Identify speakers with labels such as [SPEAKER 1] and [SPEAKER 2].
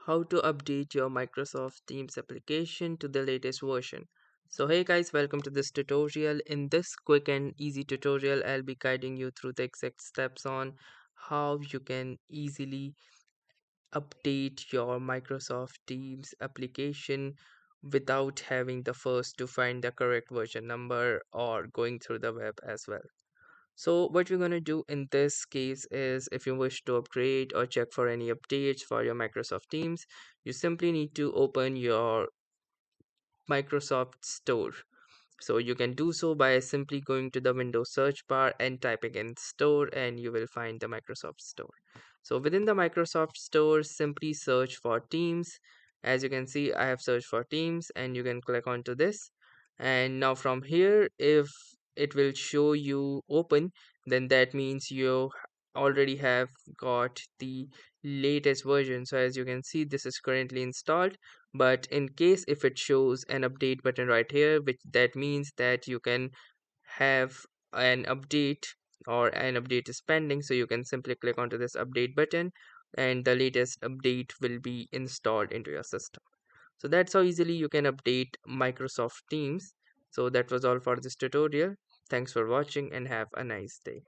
[SPEAKER 1] How to update your Microsoft Teams application to the latest version. So hey guys, welcome to this tutorial. In this quick and easy tutorial, I'll be guiding you through the exact steps on how you can easily update your Microsoft Teams application without having the first to find the correct version number or going through the web as well. So what we're going to do in this case is, if you wish to upgrade or check for any updates for your Microsoft Teams, you simply need to open your Microsoft Store. So you can do so by simply going to the Windows search bar and typing in store, and you will find the Microsoft Store. So within the Microsoft Store, simply search for Teams. As you can see, I have searched for Teams, and you can click onto this. And now from here, if it will show you open, then that means you already have got the latest version. So as you can see, this is currently installed, but in case if it shows an update button right here, which that means that you can have an update or an update is pending, so you can simply click onto this update button and the latest update will be installed into your system. So that's how easily you can update Microsoft Teams. So that was all for this tutorial. Thanks for watching and have a nice day.